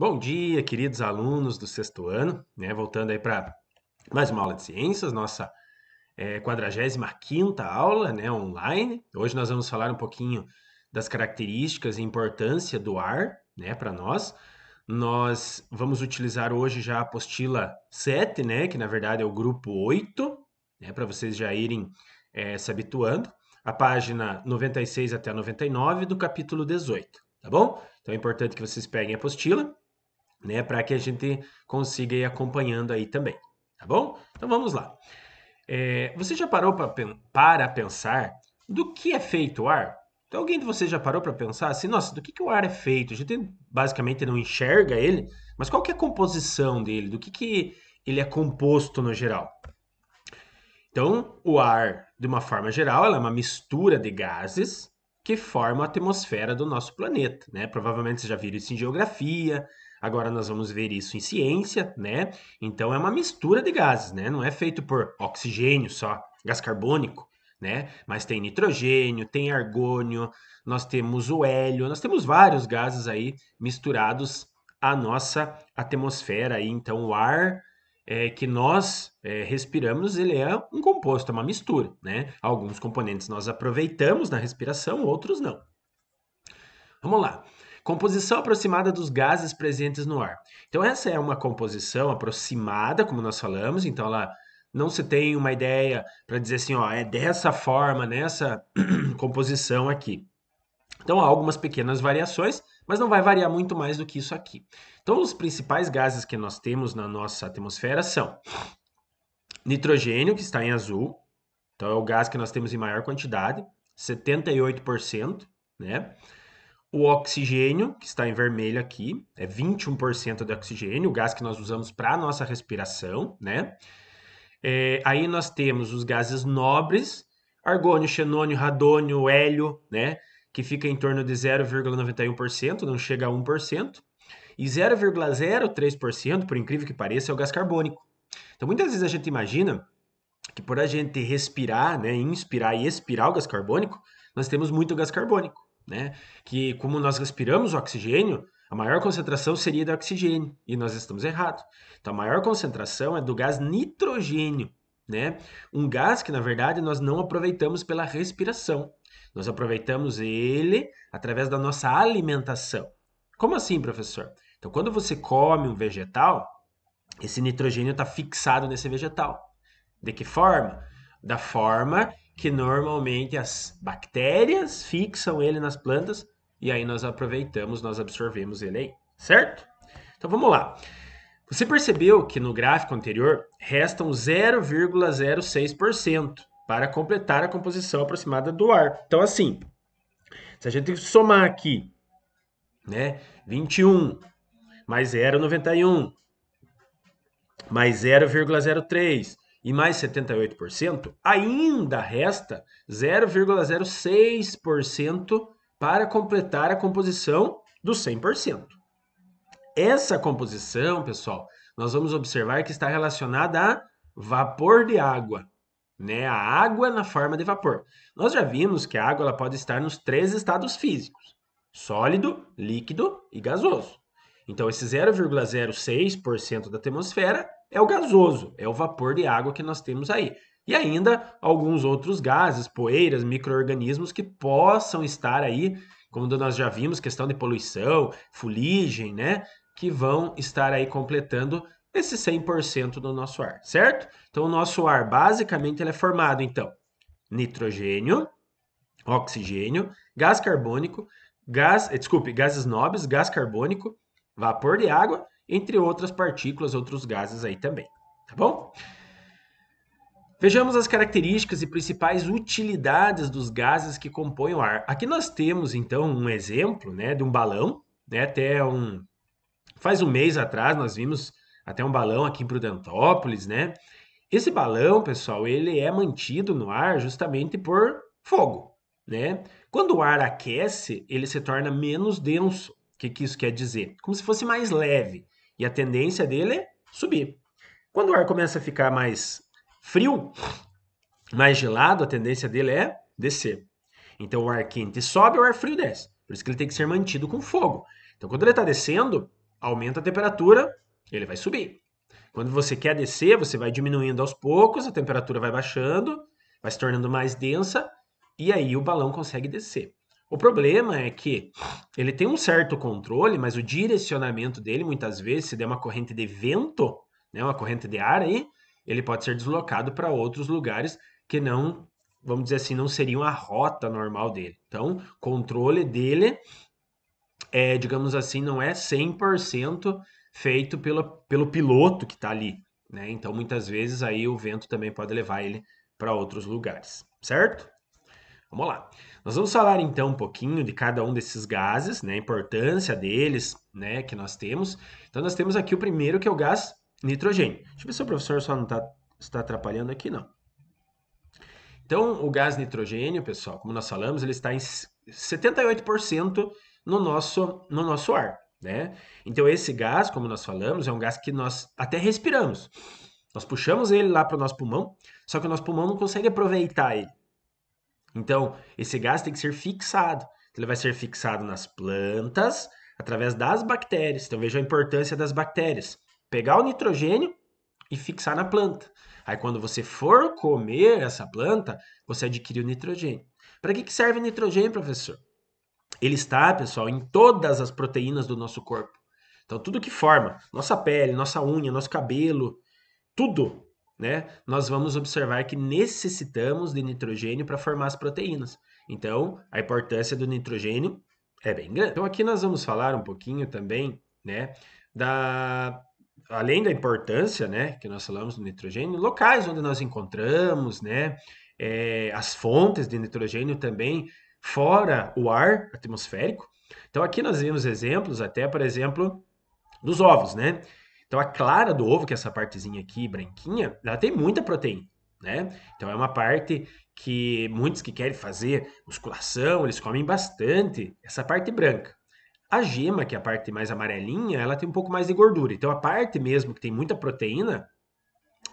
Bom dia, queridos alunos do sexto ano, né? Voltando aí para mais uma aula de ciências, nossa 45ª aula, né, online. Hoje nós vamos falar um pouquinho das características e importância do ar, né, para nós. Nós vamos utilizar hoje já a apostila 7, né, que na verdade é o grupo 8, né, para vocês já irem se habituando. A página 96 até a 99 do capítulo 18, tá bom? Então é importante que vocês peguem a apostila, né, para que a gente consiga ir acompanhando aí também, tá bom? Então vamos lá. Você já parou para pensar do que é feito o ar? Então alguém de vocês já parou para pensar assim, nossa, do que o ar é feito? A gente basicamente não enxerga ele, mas qual que é a composição dele? Do que ele é composto no geral? Então, o ar, de uma forma geral, ela é uma mistura de gases que formam a atmosfera do nosso planeta, né? Provavelmente vocês já viram isso em geografia, agora nós vamos ver isso em ciência, né? Então, é uma mistura de gases, né? Não é feito por oxigênio só, gás carbônico, né? Mas tem nitrogênio, tem argônio, nós temos o hélio, nós temos vários gases aí misturados à nossa atmosfera aí. Então, o ar que nós respiramos, ele é um composto, é uma mistura, né? Alguns componentes nós aproveitamos na respiração, outros não. Vamos lá. Composição aproximada dos gases presentes no ar. Então, essa é uma composição aproximada, como nós falamos, então ela não se tem uma ideia para dizer assim, ó, é dessa forma, nessa composição aqui. Então, há algumas pequenas variações, mas não vai variar muito mais do que isso aqui. Então, os principais gases que nós temos na nossa atmosfera são nitrogênio, que está em azul, então é o gás que nós temos em maior quantidade, 78%, né? O oxigênio, que está em vermelho aqui, é 21% de oxigênio, o gás que nós usamos para a nossa respiração, né? Aí nós temos os gases nobres, argônio, xenônio, radônio, hélio, né? Que fica em torno de 0,91%, não chega a 1%. E 0,03%, por incrível que pareça, é o gás carbônico. Então, muitas vezes a gente imagina que por a gente respirar, né, inspirar e expirar o gás carbônico, nós temos muito gás carbônico, né? Que como nós respiramos o oxigênio, a maior concentração seria do oxigênio, e nós estamos errados. Então, a maior concentração é do gás nitrogênio, né? Um gás que, na verdade, nós não aproveitamos pela respiração. Nós aproveitamos ele através da nossa alimentação. Como assim, professor? Então, quando você come um vegetal, esse nitrogênio está fixado nesse vegetal. De que forma? Da forma que normalmente as bactérias fixam ele nas plantas e aí nós aproveitamos, nós absorvemos ele aí, certo? Então vamos lá. Você percebeu que no gráfico anterior restam 0,06% para completar a composição aproximada do ar. Então assim, se a gente somar aqui, né, 21 mais 0,91 mais 0,03 e mais 78%, ainda resta 0,06% para completar a composição do 100%. Essa composição, pessoal, nós vamos observar que está relacionada a vapor de água, né? A água na forma de vapor. Nós já vimos que a água ela pode estar nos 3 estados físicos: sólido, líquido e gasoso. Então, esse 0,06% da atmosfera é o gasoso, é o vapor de água que nós temos aí. E ainda alguns outros gases, poeiras, micro-organismos que possam estar aí, como nós já vimos, questão de poluição, fuligem, né? Que vão estar aí completando esse 100% do nosso ar, certo? Então, o nosso ar, basicamente, ele é formado, então, nitrogênio, oxigênio, gás carbônico, gases nobres, gás carbônico, vapor de água, entre outras partículas, outros gases aí também, tá bom? Vejamos as características e principais utilidades dos gases que compõem o ar. Aqui nós temos, então, um exemplo, né, de um balão, né, faz um mês atrás nós vimos até um balão aqui em Prudentópolis, né? Esse balão, pessoal, ele é mantido no ar justamente por fogo, né? Quando o ar aquece, ele se torna menos denso. O que isso quer dizer? Como se fosse mais leve. E a tendência dele é subir. Quando o ar começa a ficar mais frio, mais gelado, a tendência dele é descer. Então o ar quente sobe, o ar frio desce. Por isso que ele tem que ser mantido com fogo. Então quando ele está descendo, aumenta a temperatura, ele vai subir. Quando você quer descer, você vai diminuindo aos poucos, a temperatura vai baixando, vai se tornando mais densa, e aí o balão consegue descer. O problema é que ele tem um certo controle, mas o direcionamento dele, muitas vezes, se der uma corrente de vento, né, uma corrente de ar aí, ele pode ser deslocado para outros lugares que não, vamos dizer assim, não seriam a rota normal dele. Então, controle dele digamos assim, não é 100% feito pelo piloto que está ali, né? Então, muitas vezes aí o vento também pode levar ele para outros lugares, certo? Vamos lá. Nós vamos falar então um pouquinho de cada um desses gases, né? A importância deles, né? Que nós temos. Então, nós temos aqui o primeiro que é o gás nitrogênio. Deixa eu ver se o professor só não está atrapalhando aqui, não. Então, o gás nitrogênio, pessoal, como nós falamos, ele está em 78% no nosso ar, né? Então, esse gás, como nós falamos, é um gás que nós até respiramos. Nós puxamos ele lá para o nosso pulmão, só que o nosso pulmão não consegue aproveitar ele. Então, esse gás tem que ser fixado. Ele vai ser fixado nas plantas através das bactérias. Então, veja a importância das bactérias. Pegar o nitrogênio e fixar na planta. Aí, quando você for comer essa planta, você adquire o nitrogênio. Para que serve o nitrogênio, professor? Ele está, pessoal, em todas as proteínas do nosso corpo. Então, tudo que forma nossa pele, nossa unha, nosso cabelo, tudo, né? Nós vamos observar que necessitamos de nitrogênio para formar as proteínas. Então, a importância do nitrogênio é bem grande. Então, aqui nós vamos falar um pouquinho também, né, da além da importância, né, que nós falamos do nitrogênio, locais onde nós encontramos, né, as fontes de nitrogênio também fora o ar atmosférico. Então, aqui nós vemos exemplos até, por exemplo, dos ovos, né? Então a clara do ovo, que é essa partezinha aqui branquinha, ela tem muita proteína, né? Então é uma parte que muitos que querem fazer musculação, eles comem bastante essa parte branca. A gema, que é a parte mais amarelinha, ela tem um pouco mais de gordura. Então a parte mesmo que tem muita proteína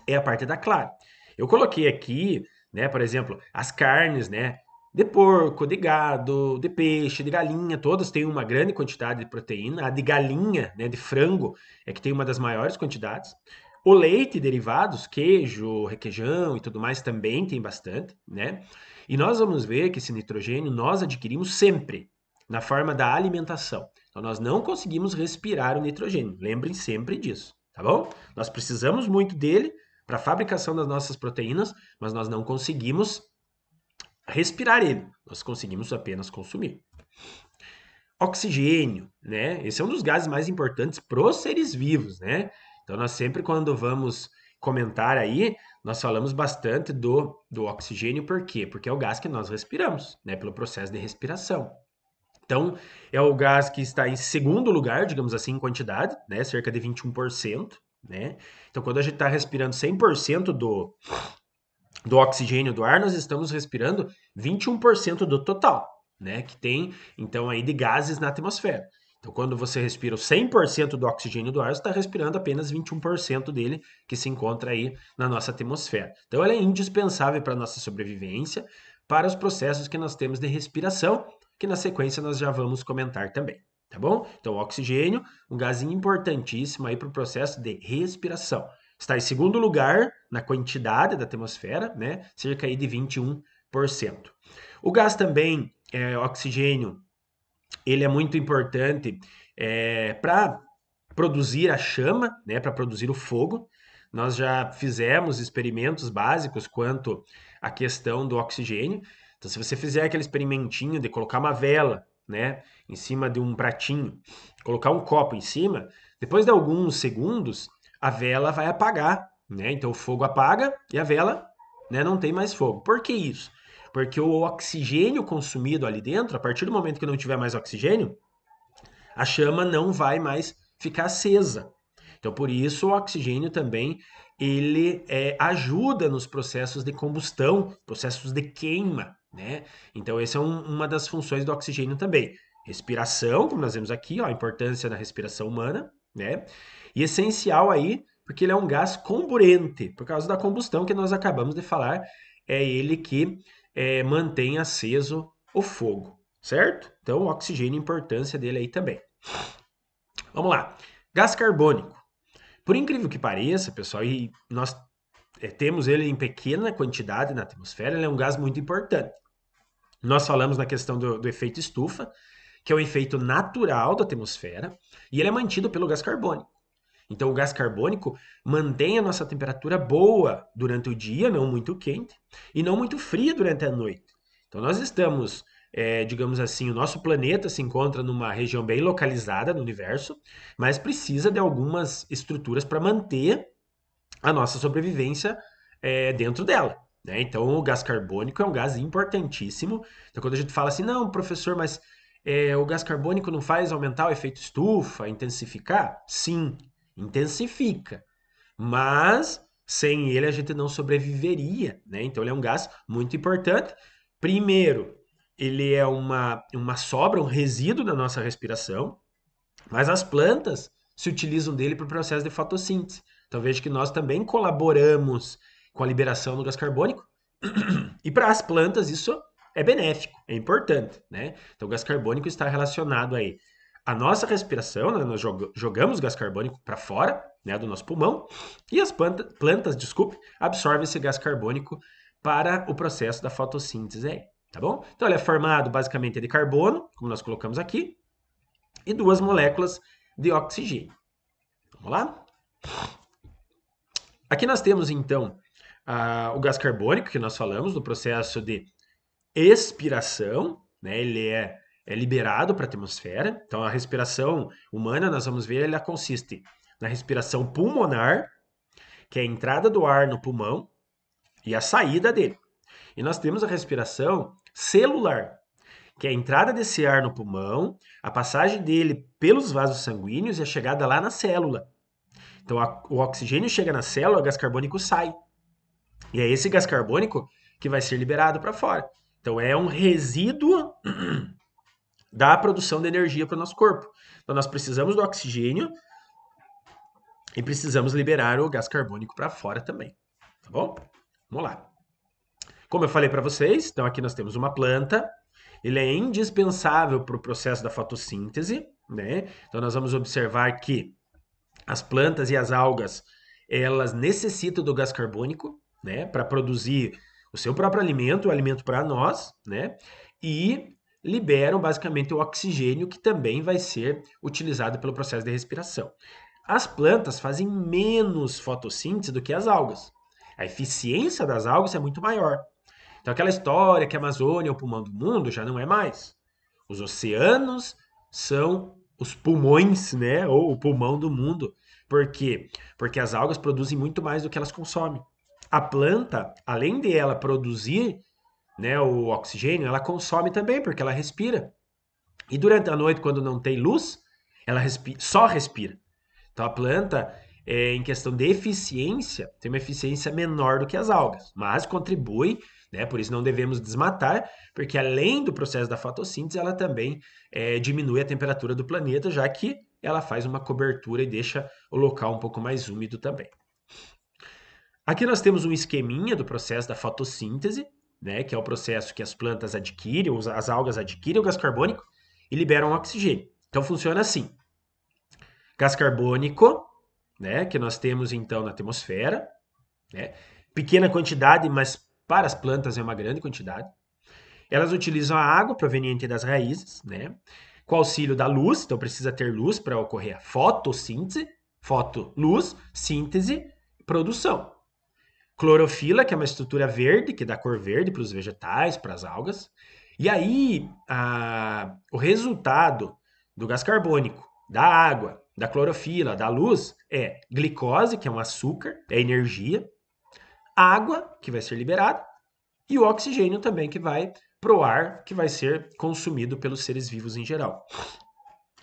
é a parte da clara. Eu coloquei aqui, né, por exemplo, as carnes, né, de porco, de gado, de peixe, de galinha, todas têm uma grande quantidade de proteína. A de galinha, né, de frango, é que tem uma das maiores quantidades. O leite e derivados, queijo, requeijão e tudo mais também tem bastante, né? E nós vamos ver que esse nitrogênio nós adquirimos sempre na forma da alimentação. Então nós não conseguimos respirar o nitrogênio. Lembrem sempre disso, tá bom? Nós precisamos muito dele para a fabricação das nossas proteínas, mas nós não conseguimos respirar ele, nós conseguimos apenas consumir. Oxigênio, né? Esse é um dos gases mais importantes para os seres vivos, né? Então, nós sempre, quando vamos comentar aí, nós falamos bastante do oxigênio, por quê? Porque é o gás que nós respiramos, né? Pelo processo de respiração. Então, é o gás que está em segundo lugar, digamos assim, em quantidade, né? Cerca de 21%, né? Então, quando a gente está respirando 100% do oxigênio do ar, nós estamos respirando 21% do total, né? Que tem, então, aí de gases na atmosfera. Então, quando você respira o 100% do oxigênio do ar, você está respirando apenas 21% dele que se encontra aí na nossa atmosfera. Então, ela é indispensável para a nossa sobrevivência, para os processos que nós temos de respiração, que na sequência nós já vamos comentar também. Tá bom? Então, o oxigênio, um gás importantíssimo aí para o processo de respiração. Está em segundo lugar na quantidade da atmosfera, né? Cerca aí de 21%. O gás também, oxigênio, ele é muito importante para produzir a chama, né? Para produzir o fogo. Nós já fizemos experimentos básicos quanto à questão do oxigênio. Então, se você fizer aquele experimentinho de colocar uma vela, né, em cima de um pratinho, colocar um copo em cima, depois de alguns segundos, a vela vai apagar, né? Então o fogo apaga e a vela, né, não tem mais fogo. Por que isso? Porque o oxigênio consumido ali dentro, a partir do momento que não tiver mais oxigênio, a chama não vai mais ficar acesa. Então, por isso, o oxigênio também ele ajuda nos processos de combustão, processos de queima, né? Então, essa é uma das funções do oxigênio também. Respiração, como nós vemos aqui, ó, a importância da respiração humana, né? E essencial aí, porque ele é um gás comburente, por causa da combustão que nós acabamos de falar, é ele que mantém aceso o fogo, certo? Então, o oxigênio, a importância dele aí também. Vamos lá. Gás carbônico. Por incrível que pareça, pessoal, e nós temos ele em pequena quantidade na atmosfera, ele é um gás muito importante. Nós falamos na questão do efeito estufa, que é um efeito natural da atmosfera, e ele é mantido pelo gás carbônico. Então, o gás carbônico mantém a nossa temperatura boa durante o dia, não muito quente, e não muito fria durante a noite. Então, nós estamos, digamos assim, o nosso planeta se encontra numa região bem localizada no universo, mas precisa de algumas estruturas para manter a nossa sobrevivência dentro dela. Né? Então, o gás carbônico é um gás importantíssimo. Então, quando a gente fala assim, não, professor, mas o gás carbônico não faz aumentar o efeito estufa, intensificar? Sim, intensifica. Mas sem ele a gente não sobreviveria. Né? Então, ele é um gás muito importante. Primeiro, ele é uma sobra, um resíduo da nossa respiração. Mas as plantas se utilizam dele para o processo de fotossíntese. Então veja que nós também colaboramos com a liberação do gás carbônico. E para as plantas isso é benéfico, é importante, né? Então o gás carbônico está relacionado aí à nossa respiração, né? Nós jogamos gás carbônico para fora, né, do nosso pulmão, e as plantas, desculpe, absorvem esse gás carbônico para o processo da fotossíntese aí, tá bom? Então ele é formado basicamente de carbono, como nós colocamos aqui, e duas moléculas de oxigênio. Vamos lá? Aqui nós temos então o gás carbônico que nós falamos no processo de expiração, né? Ele é liberado para a atmosfera. Então a respiração humana, nós vamos ver, ela consiste na respiração pulmonar, que é a entrada do ar no pulmão e a saída dele. E nós temos a respiração celular, que é a entrada desse ar no pulmão, a passagem dele pelos vasos sanguíneos e a chegada lá na célula. Então, o oxigênio chega na célula, o gás carbônico sai. E é esse gás carbônico que vai ser liberado para fora. Então, é um resíduo da produção de energia para o nosso corpo. Então, nós precisamos do oxigênio e precisamos liberar o gás carbônico para fora também. Tá bom? Vamos lá. Como eu falei para vocês, então aqui nós temos uma planta. Ele é indispensável para o processo da fotossíntese, né? Então, nós vamos observar que as plantas e as algas, elas necessitam do gás carbônico, né, para produzir o seu próprio alimento, o alimento para nós, né, e liberam basicamente o oxigênio que também vai ser utilizado pelo processo de respiração. As plantas fazem menos fotossíntese do que as algas. A eficiência das algas é muito maior. Então, aquela história que a Amazônia é o pulmão do mundo já não é mais. Os oceanos são os pulmões, né? Ou o pulmão do mundo. Por quê? Porque as algas produzem muito mais do que elas consomem. A planta, além de ela produzir, né, o oxigênio, ela consome também, porque ela respira. E durante a noite, quando não tem luz, ela só respira. Então a planta, em questão de eficiência, tem uma eficiência menor do que as algas, mas contribui, né? Por isso não devemos desmatar, porque além do processo da fotossíntese, ela também diminui a temperatura do planeta, já que ela faz uma cobertura e deixa o local um pouco mais úmido também. Aqui nós temos um esqueminha do processo da fotossíntese, né? Que é o processo que as plantas adquirem, as algas adquirem o gás carbônico e liberam oxigênio. Então funciona assim: gás carbônico, né, que nós temos então na atmosfera, né, pequena quantidade, mas para as plantas é uma grande quantidade. Elas utilizam a água proveniente das raízes, né, com auxílio da luz, então precisa ter luz para ocorrer a fotossíntese, luz, síntese, produção. Clorofila, que é uma estrutura verde, que dá cor verde para os vegetais, para as algas. E aí, o resultado do gás carbônico, da água, da clorofila, da luz, é glicose, que é um açúcar, é energia, água, que vai ser liberada, e o oxigênio também, que vai pro ar, que vai ser consumido pelos seres vivos em geral.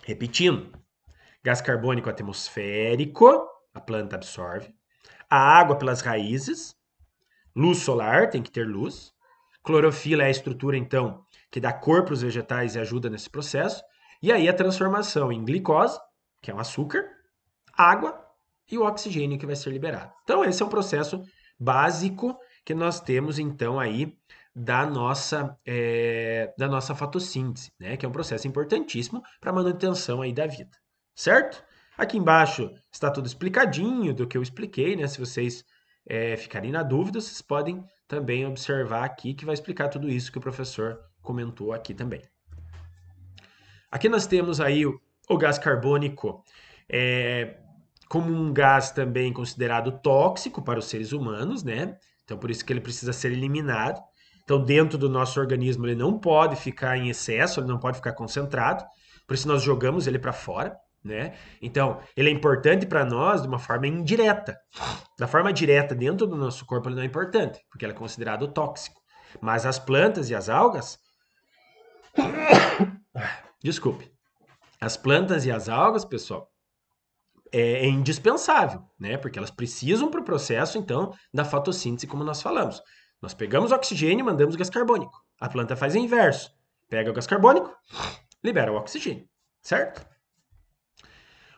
Repetindo, gás carbônico atmosférico, a planta absorve, a água pelas raízes, luz solar, tem que ter luz, clorofila é a estrutura, então, que dá cor para os vegetais e ajuda nesse processo, e aí a transformação em glicose, que é um açúcar, água e o oxigênio que vai ser liberado. Então, esse é um processo básico que nós temos, então, aí da nossa fotossíntese, né? Que é um processo importantíssimo para a manutenção aí da vida, certo? Aqui embaixo está tudo explicadinho do que eu expliquei, né? Se vocês ficarem na dúvida, vocês podem também observar aqui que vai explicar tudo isso que o professor comentou aqui também. Aqui nós temos aí o gás carbônico como um gás também considerado tóxico para os seres humanos, né? Então por isso que ele precisa ser eliminado. Então dentro do nosso organismo ele não pode ficar em excesso, ele não pode ficar concentrado. Por isso nós jogamos ele para fora, né? Então ele é importante para nós de uma forma indireta. Da forma direta dentro do nosso corpo ele não é importante, porque ele é considerado tóxico. Mas as plantas e as algas, desculpe, as plantas e as algas, pessoal, é indispensável, né? Porque elas precisam para o processo, então, da fotossíntese, como nós falamos. Nós pegamos oxigênio e mandamos gás carbônico. A planta faz o inverso. Pega o gás carbônico, libera o oxigênio, certo?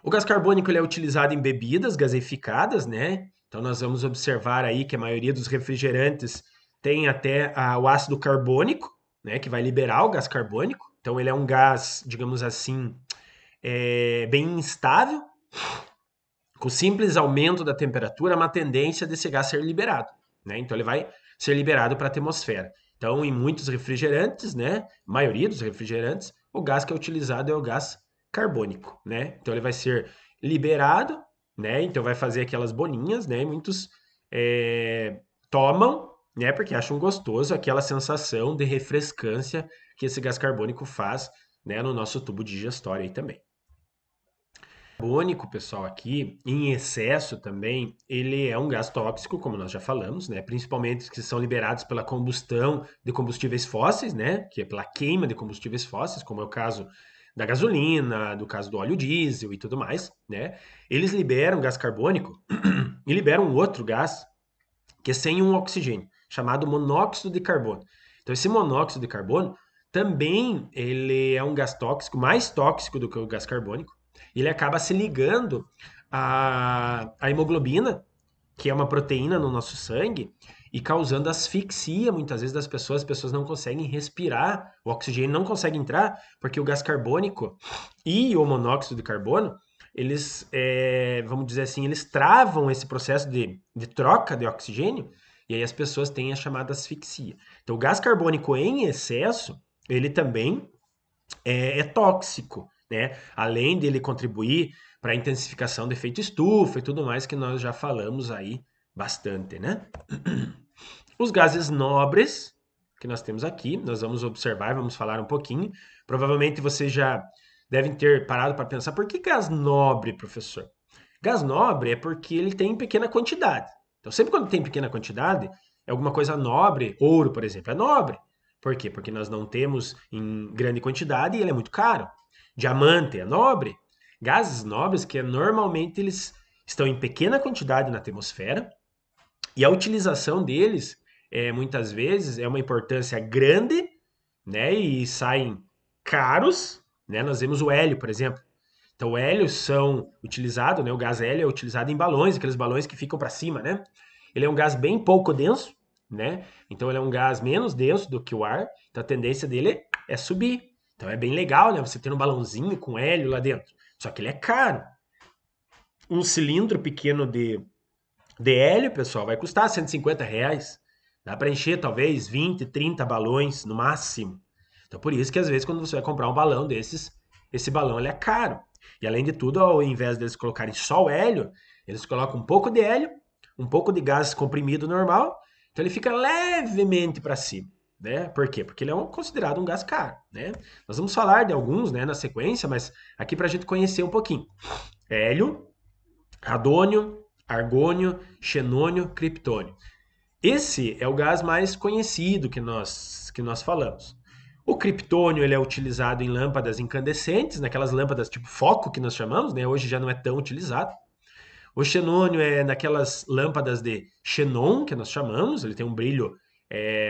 O gás carbônico ele é utilizado em bebidas gaseificadas, né? Então, nós vamos observar aí que a maioria dos refrigerantes tem até o ácido carbônico, né? Que vai liberar o gás carbônico. Então, ele é um gás, digamos assim, bem instável. Com o simples aumento da temperatura, há uma tendência desse gás ser liberado, né? Então ele vai ser liberado para a atmosfera. Então, em muitos refrigerantes, né, maioria dos refrigerantes, o gás que é utilizado é o gás carbônico, né? Então ele vai ser liberado, né? Então vai fazer aquelas bolinhas, né? E muitos tomam, né? Porque acham gostoso aquela sensação de refrescância que esse gás carbônico faz, né? No nosso tubo digestório aí também. Carbônico, pessoal, aqui, em excesso também, ele é um gás tóxico, como nós já falamos, né? Principalmente os que são liberados pela combustão de combustíveis fósseis, né? Que é pela queima de combustíveis fósseis, como é o caso da gasolina, do caso do óleo diesel e tudo mais, né? Eles liberam gás carbônico e liberam um outro gás que é sem um oxigênio, chamado monóxido de carbono. Então, esse monóxido de carbono também ele é um gás tóxico, mais tóxico do que o gás carbônico. Ele acaba se ligando à hemoglobina, que é uma proteína no nosso sangue, e causando asfixia muitas vezes das pessoas. As pessoas não conseguem respirar, o oxigênio não consegue entrar, porque o gás carbônico e o monóxido de carbono, eles, vamos dizer assim, eles travam esse processo de troca de oxigênio, e aí as pessoas têm a chamada asfixia. Então, o gás carbônico em excesso, ele também é tóxico, né? Além dele contribuir para a intensificação do efeito estufa e tudo mais que nós já falamos aí bastante, né? Os gases nobres que nós temos aqui, nós vamos observar, vamos falar um pouquinho. Provavelmente vocês já devem ter parado para pensar, por que gás nobre, professor? Gás nobre é porque ele tem pequena quantidade. Então, sempre quando tem pequena quantidade, é alguma coisa nobre, ouro, por exemplo, é nobre. Por quê? Porque nós não temos em grande quantidade e ele é muito caro. Diamante é nobre. Gases nobres que normalmente eles estão em pequena quantidade na atmosfera e a utilização deles muitas vezes é uma importância grande, né? E saem caros, né? Nós vemos o hélio, por exemplo. Então, o hélio são utilizados, né? O gás hélio é utilizado em balões, aqueles balões que ficam para cima, né? Ele é um gás bem pouco denso, né? Então, ele é um gás menos denso do que o ar. Então, a tendência dele é subir. Então, é bem legal, né? Você ter um balãozinho com hélio lá dentro. Só que ele é caro. Um cilindro pequeno de hélio, pessoal, vai custar R$ 150. Dá para encher talvez 20, 30 balões no máximo. Então, por isso que às vezes quando você vai comprar um balão desses, esse balão ele é caro. E além de tudo, ao invés deles colocarem só o hélio, eles colocam um pouco de hélio, um pouco de gás comprimido normal, então ele fica levemente para cima, né? Por quê? Porque ele é considerado um gás caro, né? Nós vamos falar de alguns, né, na sequência, mas aqui para a gente conhecer um pouquinho. Hélio, radônio, argônio, xenônio, criptônio. Esse é o gás mais conhecido que nós falamos. O criptônio ele é utilizado em lâmpadas incandescentes, naquelas lâmpadas tipo foco que nós chamamos, né? Hoje já não é tão utilizado. O xenônio é naquelas lâmpadas de xenon que nós chamamos, ele tem um brilho,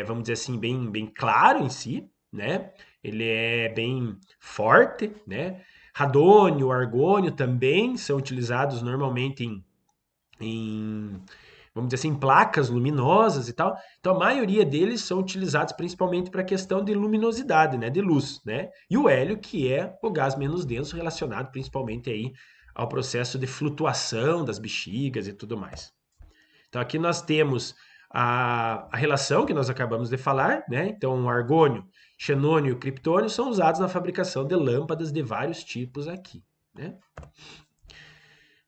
vamos dizer assim, bem claro em si, né? Ele é bem forte, né? Radônio, argônio também são utilizados normalmente em vamos dizer assim, placas luminosas e tal. Então, a maioria deles são utilizados principalmente para a questão de luminosidade, né, de luz, né? E o hélio, que é o gás menos denso relacionado principalmente aí ao processo de flutuação das bexigas e tudo mais. Então, aqui nós temos a relação que nós acabamos de falar, né? Então, o argônio, xenônio e o criptônio são usados na fabricação de lâmpadas de vários tipos aqui, né?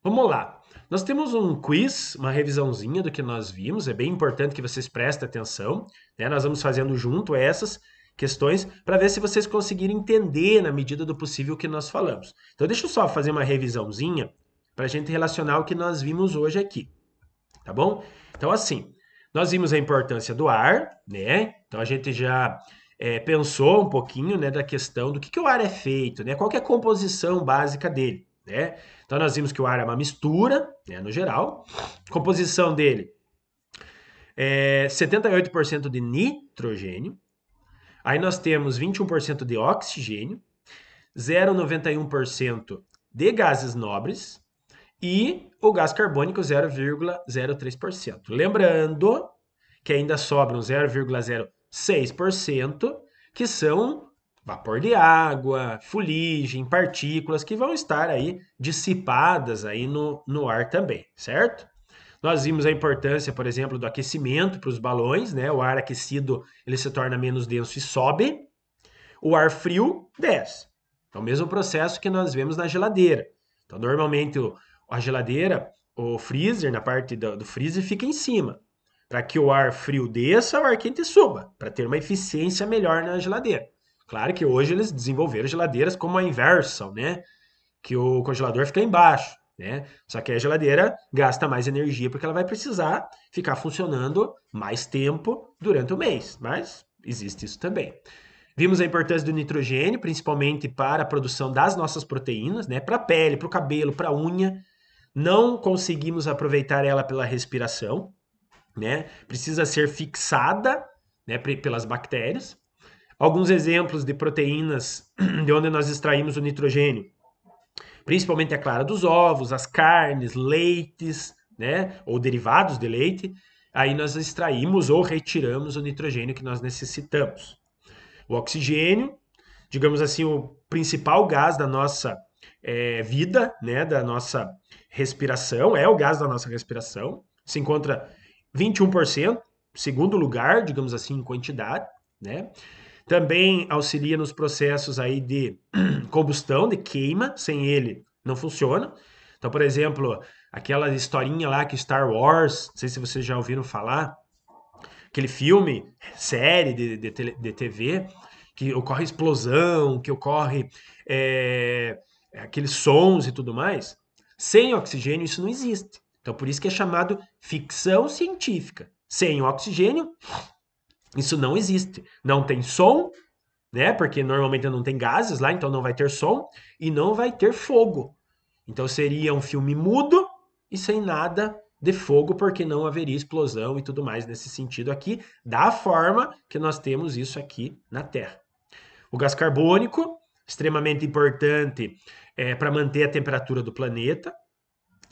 Vamos lá. Nós temos um quiz, uma revisãozinha do que nós vimos, é bem importante que vocês prestem atenção, né? Nós vamos fazendo junto essas questões para ver se vocês conseguirem entender na medida do possível o que nós falamos. Então, deixa eu só fazer uma revisãozinha para a gente relacionar o que nós vimos hoje aqui, tá bom? Então, assim, nós vimos a importância do ar, né? Então, a gente já pensou um pouquinho, né, da questão do que o ar é feito, né? Qual que é a composição básica dele, né? Então, nós vimos que o ar é uma mistura, né, no geral. A composição dele é 78% de nitrogênio. Aí nós temos 21% de oxigênio, 0,91% de gases nobres e o gás carbônico 0,03%. Lembrando que ainda sobram 0,06% que são vapor de água, fuligem, partículas que vão estar aí dissipadas aí no ar também, certo? Nós vimos a importância, por exemplo, do aquecimento para os balões, né? O ar aquecido ele se torna menos denso e sobe, o ar frio desce. É o mesmo processo que nós vemos na geladeira. Então, normalmente, a geladeira, o freezer, na parte do freezer, fica em cima. Para que o ar frio desça, o ar quente suba, para ter uma eficiência melhor na geladeira. Claro que hoje eles desenvolveram geladeiras como a Inversion, né? Que o congelador fica embaixo, né? Só que a geladeira gasta mais energia porque ela vai precisar ficar funcionando mais tempo durante o mês. Mas existe isso também. Vimos a importância do nitrogênio, principalmente para a produção das nossas proteínas, né? Para a pele, para o cabelo, para a unha. Não conseguimos aproveitar ela pela respiração, né? Precisa ser fixada, né, pelas bactérias. Alguns exemplos de proteínas de onde nós extraímos o nitrogênio, principalmente a clara dos ovos, as carnes, leites, né, ou derivados de leite. Aí nós extraímos ou retiramos o nitrogênio que nós necessitamos. O oxigênio, digamos assim, o principal gás da nossa vida, né, da nossa respiração, é o gás da nossa respiração, se encontra 21%, segundo lugar, digamos assim, em quantidade, né? Também auxilia nos processos aí de combustão, de queima, sem ele não funciona. Então, por exemplo, aquela historinha lá que Star Wars, não sei se vocês já ouviram falar, aquele filme, série de TV, que ocorre explosão, que ocorre aqueles sons e tudo mais. Sem oxigênio isso não existe. Então por isso que é chamado ficção científica. Sem oxigênio isso não existe. Não tem som, né? Porque normalmente não tem gases lá, então não vai ter som e não vai ter fogo. Então seria um filme mudo e sem nada de fogo, porque não haveria explosão e tudo mais nesse sentido aqui, da forma que nós temos isso aqui na Terra. O gás carbônico, extremamente importante para manter a temperatura do planeta,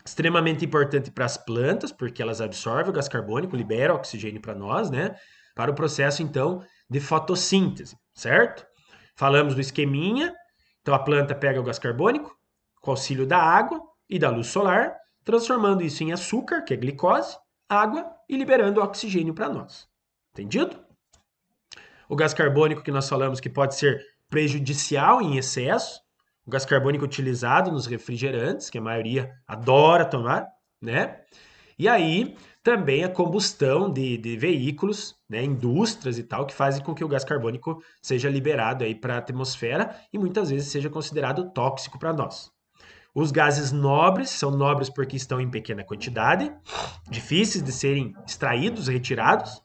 extremamente importante para as plantas, porque elas absorvem o gás carbônico, liberam oxigênio para nós, né? Para o processo, então, de fotossíntese, certo? Falamos do esqueminha, então a planta pega o gás carbônico, com auxílio da água e da luz solar, transformando isso em açúcar, que é glicose, água e liberando oxigênio para nós. Entendido? O gás carbônico que nós falamos que pode ser prejudicial em excesso, o gás carbônico utilizado nos refrigerantes, que a maioria adora tomar, né? E aí também a combustão de veículos, né, indústrias e tal, que fazem com que o gás carbônico seja liberado aí para a atmosfera e muitas vezes seja considerado tóxico para nós. Os gases nobres são nobres porque estão em pequena quantidade, difíceis de serem extraídos, retirados,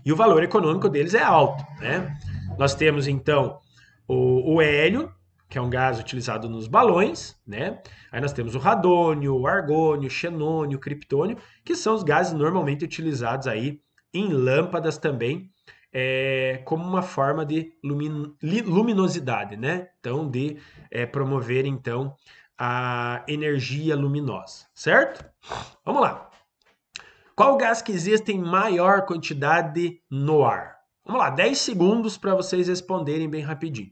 e o valor econômico deles é alto, né? Nós temos então o hélio, que é um gás utilizado nos balões, né? Aí nós temos o radônio, o argônio, o xenônio, o criptônio, que são os gases normalmente utilizados aí em lâmpadas também, como uma forma de luminosidade, né? Então, de promover então a energia luminosa, certo? Vamos lá. Qual gás que existe em maior quantidade no ar? Vamos lá, 10 segundos para vocês responderem bem rapidinho.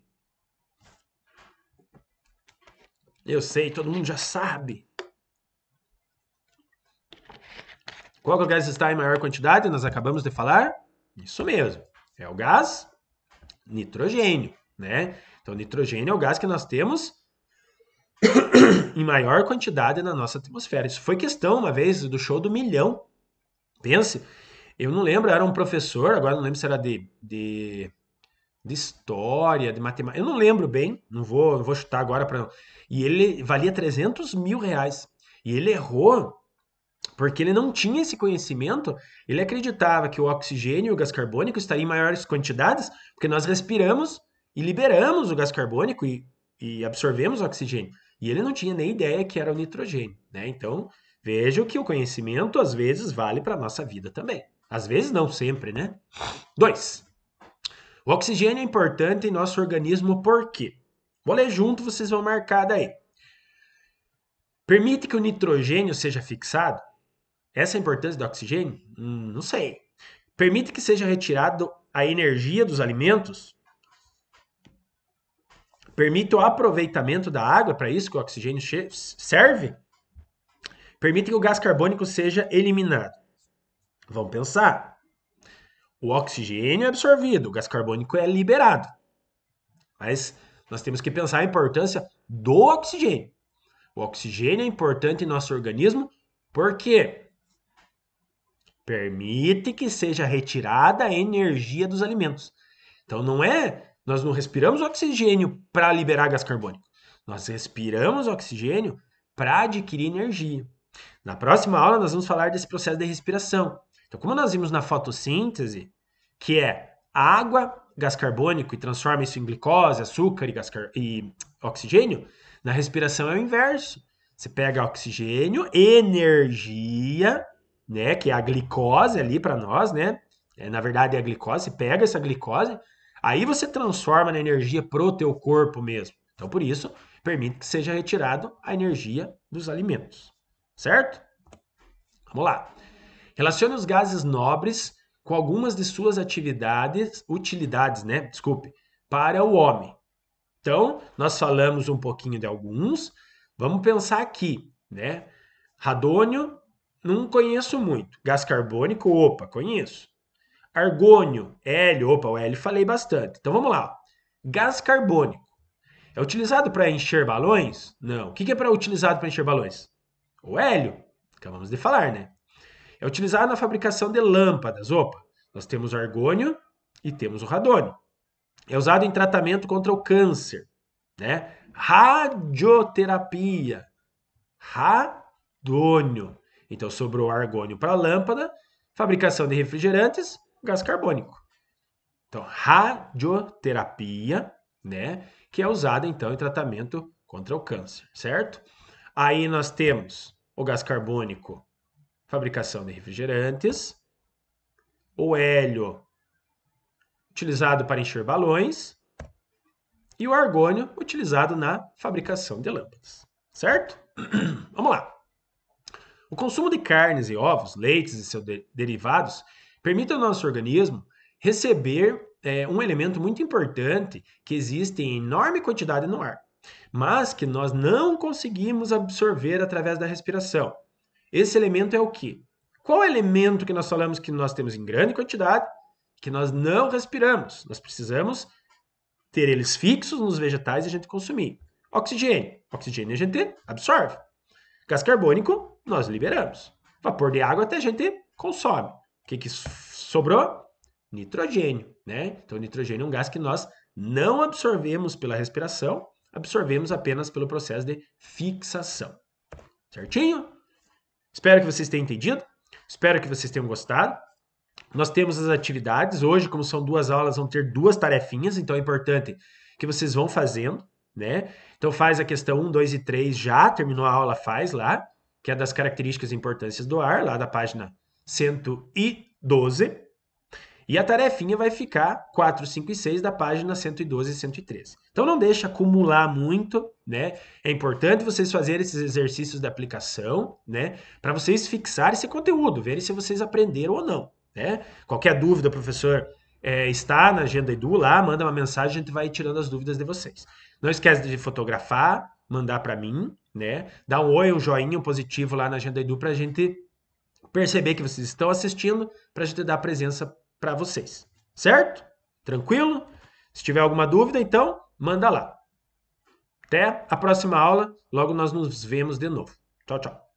Eu sei, todo mundo já sabe. Qual que é o gás está em maior quantidade? Nós acabamos de falar? Isso mesmo. É o gás nitrogênio, né? Então, nitrogênio é o gás que nós temos em maior quantidade na nossa atmosfera. Isso foi questão uma vez do show do milhão. Pense, eu não lembro, era um professor, agora não lembro se era de história, de matemática, eu não lembro bem, não vou chutar agora para. E ele valia 300 mil reais. E ele errou porque ele não tinha esse conhecimento, ele acreditava que o oxigênio e o gás carbônico estariam em maiores quantidades, porque nós respiramos e liberamos o gás carbônico e absorvemos o oxigênio. E ele não tinha nem ideia que era o nitrogênio, né? Então, veja que o conhecimento às vezes vale para a nossa vida também. Às vezes não sempre, né? 2. O oxigênio é importante em nosso organismo por quê? Vou ler junto, vocês vão marcar daí. Permite que o nitrogênio seja fixado? Essa é a importância do oxigênio? Não sei. Permite que seja retirado a energia dos alimentos? Permite o aproveitamento da água, para isso que o oxigênio serve? Permite que o gás carbônico seja eliminado? Vamos pensar. O oxigênio é absorvido, o gás carbônico é liberado. Mas nós temos que pensar a importância do oxigênio. O oxigênio é importante em nosso organismo porque permite que seja retirada a energia dos alimentos. Então nós não respiramos oxigênio para liberar gás carbônico. Nós respiramos oxigênio para adquirir energia. Na próxima aula nós vamos falar desse processo de respiração. Então, como nós vimos na fotossíntese, que é água, gás carbônico e transforma isso em glicose, açúcar e oxigênio, na respiração é o inverso. Você pega oxigênio, energia, né, que é a glicose ali para nós, né? Na verdade é a glicose, você pega essa glicose, aí você transforma na energia pro teu corpo mesmo. Então, por isso, permite que seja retirado a energia dos alimentos. Certo? Vamos lá. Relacione os gases nobres com algumas de suas utilidades, né? Desculpe, para o homem. Então, nós falamos um pouquinho de alguns. Vamos pensar aqui, né? Radônio, não conheço muito. Gás carbônico, opa, conheço. Argônio, hélio, opa, o hélio falei bastante. Então vamos lá. Gás carbônico é utilizado para encher balões? Não. O que é utilizado para encher balões? O hélio, acabamos de falar, né? É utilizado na fabricação de lâmpadas. Opa, nós temos o argônio e temos o radônio. É usado em tratamento contra o câncer, né? Radioterapia. Radônio. Então sobrou argônio para lâmpada, fabricação de refrigerantes, gás carbônico. Então, radioterapia, né? Que é usada então em tratamento contra o câncer, certo? Aí nós temos o gás carbônico, fabricação de refrigerantes, o hélio, utilizado para encher balões, e o argônio, utilizado na fabricação de lâmpadas, certo? Vamos lá. O consumo de carnes e ovos, leites e seus derivados permite ao nosso organismo receber um elemento muito importante que existe em enorme quantidade no ar, mas que nós não conseguimos absorver através da respiração. Esse elemento é o quê? Qual elemento que nós falamos que nós temos em grande quantidade, que nós não respiramos? Nós precisamos ter eles fixos nos vegetais e a gente consumir. Oxigênio. Oxigênio a gente absorve. Gás carbônico, nós liberamos. Vapor de água até a gente consome. O que sobrou? Nitrogênio, né? Então, nitrogênio é um gás que nós não absorvemos pela respiração, absorvemos apenas pelo processo de fixação. Certinho? Espero que vocês tenham entendido. Espero que vocês tenham gostado. Nós temos as atividades. Hoje, como são 2 aulas, vão ter 2 tarefinhas, então é importante que vocês vão fazendo, né? Então faz a questão 1, 2 e 3 já, terminou a aula, faz lá, que é das características e importâncias do ar, lá da página 112. E a tarefinha vai ficar 4, 5 e 6 da página 112 e 113. Então não deixa acumular muito, né? É importante vocês fazerem esses exercícios de aplicação, né? Para vocês fixarem esse conteúdo, verem se vocês aprenderam ou não, né? Qualquer dúvida, professor, está na Agenda Edu lá, manda uma mensagem, a gente vai tirando as dúvidas de vocês. Não esquece de fotografar mandar para mim, né? Dá um oi, um joinha, um positivo lá na Agenda Edu para a gente perceber que vocês estão assistindo, para a gente dar presença para vocês. Certo? Tranquilo? Se tiver alguma dúvida, então, manda lá. Até a próxima aula. Logo nós nos vemos de novo. Tchau, tchau.